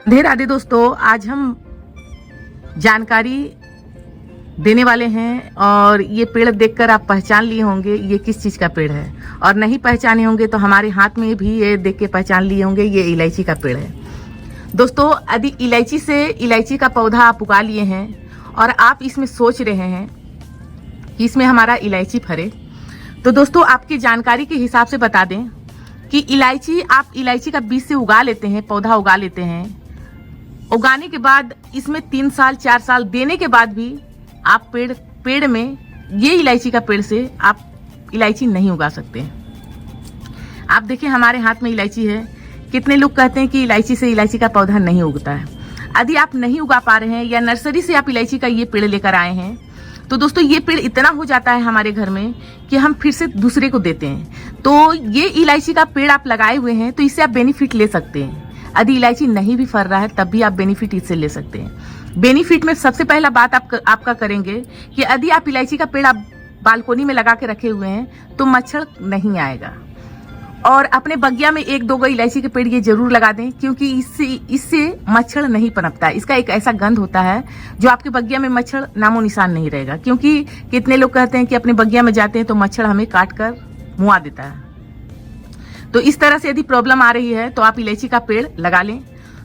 राधे राधे दोस्तों, आज हम जानकारी देने वाले हैं और ये पेड़ देखकर आप पहचान लिए होंगे ये किस चीज़ का पेड़ है, और नहीं पहचाने होंगे तो हमारे हाथ में भी ये देख के पहचान लिए होंगे ये इलायची का पेड़ है। दोस्तों, यदि इलायची का पौधा आप उगा लिए हैं और आप इसमें सोच रहे हैं कि इसमें हमारा इलायची फरे, तो दोस्तों आपकी जानकारी के हिसाब से बता दें कि आप इलायची का बीज से उगा लेते हैं, पौधा उगा लेते हैं। उगाने के बाद इसमें 3 साल 4 साल देने के बाद भी आप पेड़ में ये इलायची का पेड़ से आप इलायची नहीं उगा सकते। आप देखिए हमारे हाथ में इलायची है। कितने लोग कहते हैं कि इलायची से इलायची का पौधा नहीं उगता है। यदि आप नहीं उगा पा रहे हैं या नर्सरी से आप इलायची का ये पेड़ लेकर आए हैं तो दोस्तों ये पेड़ इतना हो जाता है हमारे घर में कि हम फिर से दूसरे को देते हैं। तो ये इलायची का पेड़ आप लगाए हुए हैं तो इससे आप बेनिफिट ले सकते हैं। यदि इलायची नहीं भी फर रहा है तब भी आप बेनिफिट इससे ले सकते हैं। बेनिफिट में सबसे पहला बात आपका करेंगे कि यदि आप इलायची का पेड़ आप बालकोनी में लगा के रखे हुए हैं तो मच्छर नहीं आएगा। और अपने बगिया में 1-2 गो इलायची के पेड़ ये जरूर लगा दें, क्योंकि इससे मच्छर नहीं पनपता है। इसका एक ऐसा गंध होता है जो आपके बगिया में मच्छर नामो निशान नहीं रहेगा। क्योंकि कितने लोग कहते हैं कि अपने बगिया में जाते हैं तो मच्छर हमें काट कर मुआ देता है। तो इस तरह से यदि प्रॉब्लम आ रही है तो आप इलायची का पेड़ लगा लें।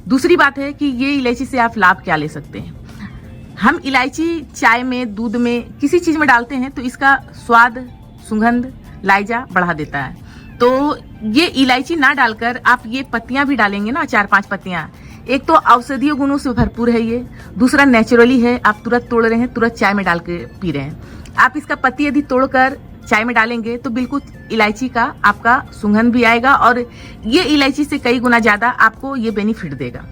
दूसरी बात है कि ये इलायची से आप लाभ क्या ले सकते हैं। हम इलायची चाय में, दूध में, किसी चीज में डालते हैं तो इसका स्वाद, सुगंध, लाइजा बढ़ा देता है। तो ये इलायची ना डालकर आप ये पत्तियां भी डालेंगे ना, 4-5 पत्तियां। एक तो औषधीय गुणों से भरपूर है ये, दूसरा नेचुरली है, आप तुरंत तोड़ रहे हैं, तुरंत चाय में डाल के पी रहे हैं। आप इसका पत्ती यदि तोड़कर चाय में डालेंगे तो बिल्कुल इलायची का आपका सुगंध भी आएगा और ये इलायची से कई गुना ज्यादा आपको ये बेनिफिट देगा।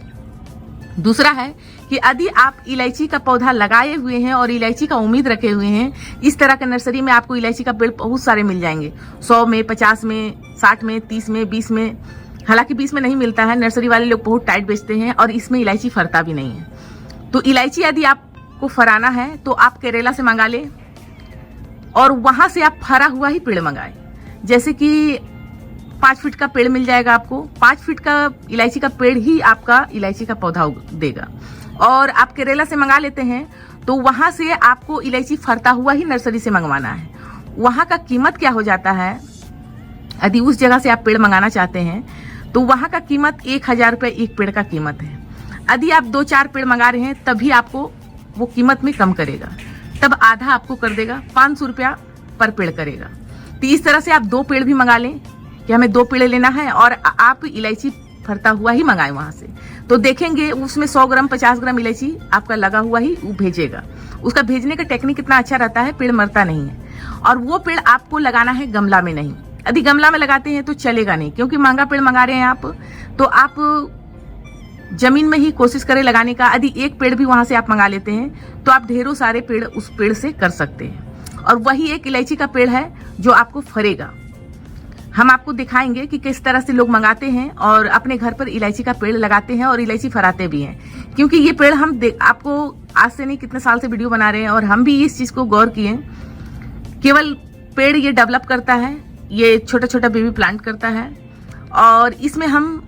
दूसरा है कि यदि आप इलायची का पौधा लगाए हुए हैं और इलायची का उम्मीद रखे हुए हैं, इस तरह का नर्सरी में आपको इलायची का पेड़ बहुत सारे मिल जाएंगे। 100 में, 50 में, 60 में, 30 में, 20 में। हालांकि 20 में नहीं मिलता है, नर्सरी वाले लोग बहुत टाइट बेचते हैं और इसमें इलायची फरता भी नहीं है। तो इलायची यदि आपको फराना है तो आप केरला से मंगा ले और वहां से आप फरा हुआ ही पेड़ मंगाए। जैसे कि 5 फीट का पेड़ मिल जाएगा आपको, 5 फीट का इलायची का पेड़ ही आपका इलायची का पौधा देगा। और आप केरला से मंगा लेते हैं तो वहां से आपको इलायची फरता हुआ ही नर्सरी से मंगवाना है। वहां का कीमत क्या हो जाता है, यदि उस जगह से आप पेड़ मंगाना चाहते हैं तो वहां का कीमत 1000 रुपये एक पेड़ का कीमत है। यदि आप 2-4 पेड़ मंगा रहे हैं तभी आपको वो कीमत में कम करेगा, तब आधा आपको कर देगा, 500 रुपया पर पेड़ करेगा। तो इस तरह से आप 2 पेड़ भी मंगा लें कि हमें 2 पेड़ लेना है और आप इलायची फरता हुआ ही मंगाए वहां से, तो देखेंगे उसमें 100 ग्राम 50 ग्राम इलायची आपका लगा हुआ ही वो भेजेगा। उसका भेजने का टेक्निक इतना अच्छा रहता है, पेड़ मरता नहीं है। और वो पेड़ आपको लगाना है गमला में नहीं। यदि गमला में लगाते हैं तो चलेगा नहीं, क्योंकि महंगा पेड़ मंगा रहे हैं आप, तो आप जमीन में ही कोशिश करें लगाने का। यदि एक पेड़ भी वहां से आप मंगा लेते हैं तो आप ढेरों सारे पेड़ उस पेड़ से कर सकते हैं। और वही एक इलायची का पेड़ है जो आपको फरेगा। हम आपको दिखाएंगे कि किस तरह से लोग मंगाते हैं और अपने घर पर इलायची का पेड़ लगाते हैं और इलायची फराते भी हैं। क्योंकि ये पेड़ हम आपको आज से नहीं कितने साल से वीडियो बना रहे हैं और हम भी इस चीज को गौर किए। केवल पेड़ ये डेवलप करता है, ये छोटा छोटा बेबी प्लांट करता है और इसमें हम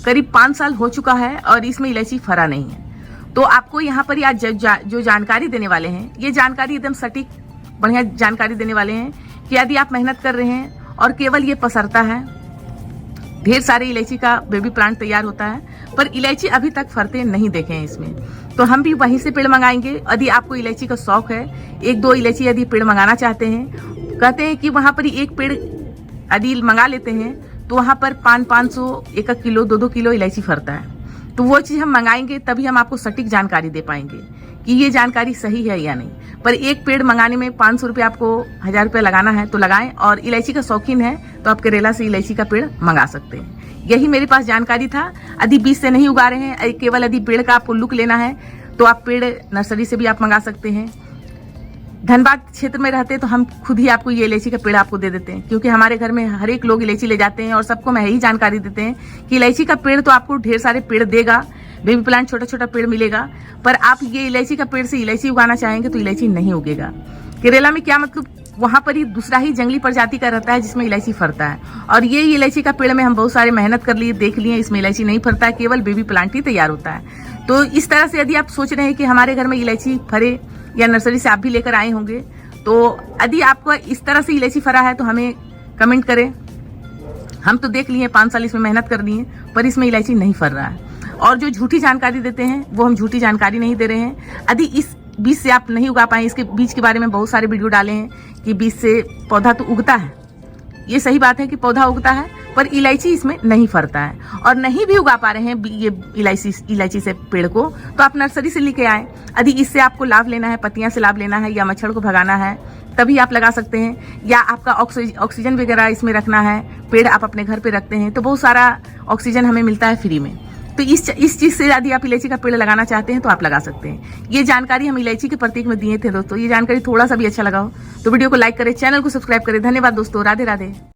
करीब 5 साल हो चुका है और इसमें इलायची फरा नहीं है। तो आपको यहाँ पर आज जो जानकारी देने वाले हैं, ये जानकारी एकदम सटीक बढ़िया जानकारी देने वाले हैं कि यदि आप मेहनत कर रहे हैं और केवल ये पसरता है, ढेर सारे इलायची का बेबी प्लांट तैयार होता है, पर इलायची अभी तक फरते नहीं देखे हैं इसमें, तो हम भी वहीं से पेड़ मंगाएंगे। यदि आपको इलायची का शौक है, 1-2 इलायची यदि पेड़ मंगाना चाहते हैं, कहते हैं कि वहां पर एक पेड़ यदि मंगा लेते हैं तो वहां पर 500, 1 किलो, 2-2 किलो इलायची फरता है। तो वो चीज हम मंगाएंगे तभी हम आपको सटीक जानकारी दे पाएंगे कि ये जानकारी सही है या नहीं। पर एक पेड़ मंगाने में 500 रुपये, आपको 1000 रुपये लगाना है तो लगाएं। और इलायची का शौकीन है तो आप केरला से इलायची का पेड़ मंगा सकते हैं। यही मेरे पास जानकारी था। यदि बीज से नहीं उगा रहे हैं, केवल यदि पेड़ का आपको लुक लेना है तो आप पेड़ नर्सरी से भी आप मंगा सकते हैं। धनबाद क्षेत्र में रहते तो हम खुद ही आपको ये इलायची का पेड़ आपको दे देते हैं, क्योंकि हमारे घर में हर एक लोग इलायची ले जाते हैं और सबको मैं यही जानकारी देते हैं कि इलायची का पेड़ तो आपको ढेर सारे पेड़ देगा, बेबी प्लांट छोटा छोटा पेड़ मिलेगा, पर आप ये इलायची का पेड़ से इलायची उगाना चाहेंगे तो इलायची नहीं उगेगा। केरला में क्या मतलब वहां पर ही दूसरा ही जंगली प्रजाति का रहता है जिसमें इलायची फरता है। और ये इलायची का पेड़ में हम बहुत सारे मेहनत कर लिए, देख लिए, इसमें इलायची नहीं फरता है, केवल बेबी प्लांट ही तैयार होता है। तो इस तरह से यदि आप सोच रहे हैं कि हमारे घर में इलायची फरे या नर्सरी से आप भी लेकर आए होंगे, तो यदि आपको इस तरह से इलायची फरा है तो हमें कमेंट करें। हम तो देख लिए 5 साल इसमें मेहनत कर ली है, पर इसमें इलायची नहीं फर रहा है। और जो झूठी जानकारी देते हैं वो हम झूठी जानकारी नहीं दे रहे हैं। यदि इस बीज से आप नहीं उगा पाए, इसके बीज के बारे में बहुत सारे वीडियो डाले हैं कि बीज से पौधा तो उगता है, ये सही बात है कि पौधा उगता है, पर इलायची इसमें नहीं फरता है। और नहीं भी उगा पा रहे हैं ये इलायची से पेड़ को, तो आप नर्सरी से लेके आए। यदि इससे आपको लाभ लेना है, पत्तियां से लाभ लेना है या मच्छर को भगाना है, तभी आप लगा सकते हैं। या आपका ऑक्सीजन वगैरह इसमें रखना है, पेड़ आप अपने घर पे रखते हैं तो बहुत सारा ऑक्सीजन हमें मिलता है फ्री में। तो इस चीज से यदि आप इलायची का पेड़ लगाना चाहते हैं तो आप लगा सकते हैं। ये जानकारी हम इलायची के प्रतीक में दिए थे दोस्तों। ये जानकारी थोड़ा सा भी अच्छा लगा हो तो वीडियो को लाइक करें, चैनल को सब्सक्राइब करें। धन्यवाद दोस्तों, राधे राधे।